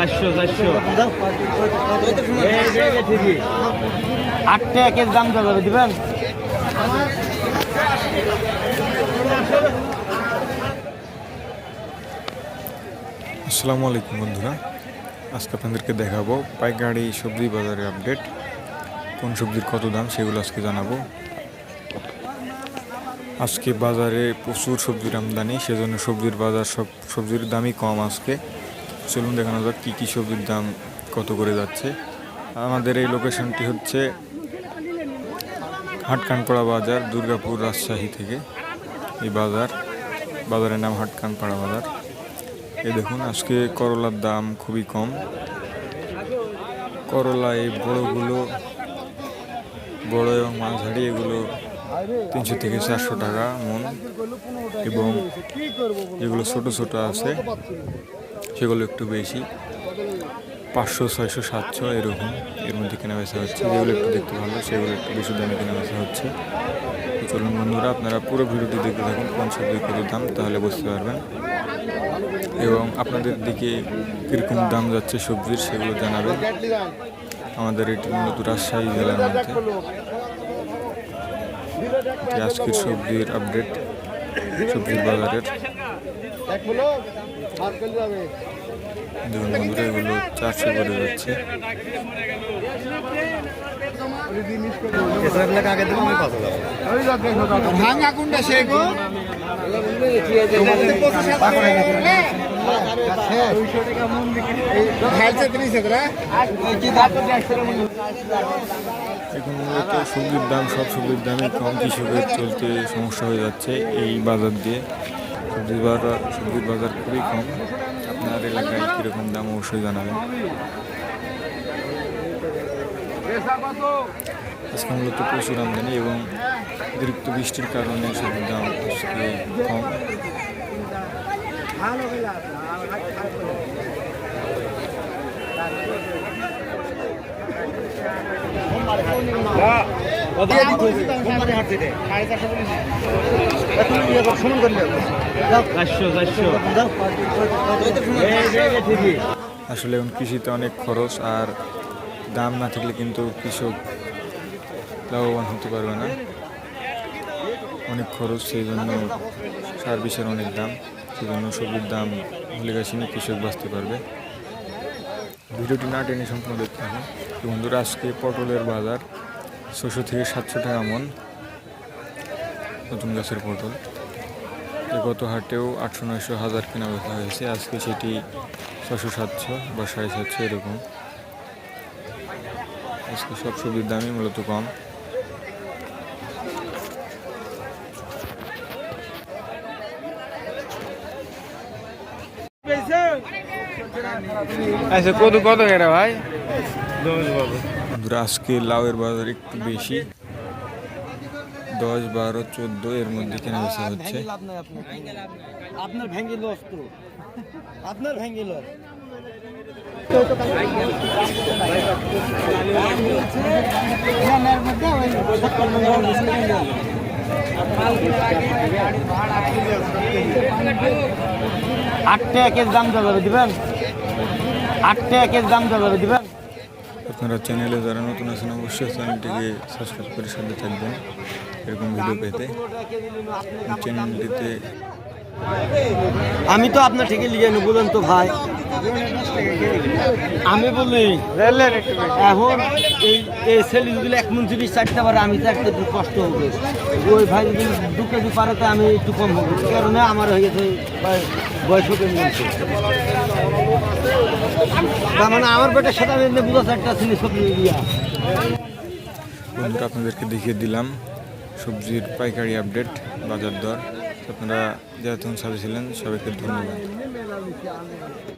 8 টাকা কেজি দাম যাবে দিবেন। আসসালামু আলাইকুম বন্ধুরা, আজকে আপনাদেরকে দেখাবো পাইকারি সবজি বাজারের আপডেট। কোন সবজির কত দাম সেগুলো আজকে জানাবো। আজকে বাজারে প্রচুর সবজির আমদানি, সেজন্য সবজির বাজার সব সবজির দামই কম। আজকে চলুন দেখানো যাক কী কী সবজির দাম কত করে যাচ্ছে। আমাদের এই লোকেশনটি হচ্ছে হাটকানপাড়া বাজার, দুর্গাপুর, রাজশাহী থেকে এই বাজারের নাম হাটকানপাড়া বাজার। এই দেখুন, আজকে করলার দাম খুবই কম। করলা এই বড়গুলো, বড় এবং মাঝারি, এগুলো 300 থেকে 400 টাকা মন, এবং যেগুলো ছোট ছোট আছে সেগুলো একটু বেশি, 500, 600, 700 এরকম এর মধ্যে কেনা বেচা হচ্ছে। যেগুলো একটু দেখতে ভালো সেগুলো একটু বেশি দামে কেনা বেচা হচ্ছে। তো চলুন বন্ধুরা, আপনারা পুরো ভিডিওটি দেখতে থাকুন কোন সবজির কত দাম, তাহলে বুঝতে পারবেন। এবং আপনাদের দিকে কীরকম দাম যাচ্ছে সবজির সেগুলো জানাবেন। আমাদের এটি মূলত রাজশাহী জেলার মধ্যে আজকের সবজির আপডেট, সবজির বাজারের। দেখুন বন্ধুরা, এগুলো 400 করে যাচ্ছে। এখন মূলত সবজির দাম, সব সবজির দামই কম। কৃষকের চলতে সমস্যা হয়ে যাচ্ছে এই বাজার দিয়ে। সবজির বাজার খুবই কম। আপনার এলাকায় কীরকম দাম অবশ্যই জানাবেন। আজকে মূলত প্রচুর আমদানি এবং অতিরিক্ত বৃষ্টির কারণে সবজির দাম আজকে কম। আসলে এখন কৃষিতে অনেক খরচ, আর দাম না থাকলে কিন্তু কৃষক লাভবান হতে পারবে না। অনেক খরচ, সেই জন্য সার বিষের অনেক দাম, সেই জন্য সবজির দাম হলে গেছিনি কৃষক বাঁচতে পারবে। ভিডিওটি না টেনে সম্পূর্ণ দেখতে হবে। বন্ধুরা, আজকে পটলের বাজার 600 থেকে 700 টাকা মন, নতুন গাছের পটল। গত হাটেও 800, 900, 1000 কেনা বেচা হয়েছে। আজকে সেটি 600, 700 বা 750 এরকম। আজকে সব সবজির দামই মূলত কম। আচ্ছা, কত কেনা ভাই? আজকে লাউয়ের বাজার একটু বেশি, 10, 12, 14 এর মধ্যে কেনা বেচা হচ্ছে। আপনার ভেঙে লস তো, আপনার ভেঙে লস। আট টাকা কেজি দাম যাবে দিবেন। 8 টাকা কেজি দাম যাবে দিবেন। আপনারা চ্যানেলে যারা নতুন আছেন অবশ্যই চ্যানেলটিকে সাবস্ক্রাইব করে সাথে থাকবেন এরকম ভিডিও পেতে। চ্যানেলটিতে আমি তো আপনার ঠিকই লিখে নেব, বলেন তো ভাই। আমি বলি এখন এই ছেলেগুলো 1 মন 30 40টা পারে, আমি তো একটা কষ্ট হবে। ওই ভাই যদি 2 কেজি পারে তো আমি একটু কম হবে, কারণ আমার হয়ে গেছে বয়স হতে নিয়েছে। তার মানে আমার পেটের সাথে আমি বুঝা একটা ছিল সবজি দিয়া। বন্ধুরা, আপনাদেরকে দেখিয়ে দিলাম সবজির পাইকারি আপডেট, বাজার দর। আপনারা যারা তখন সাথে ছিলেন সবাইকে ধন্যবাদ।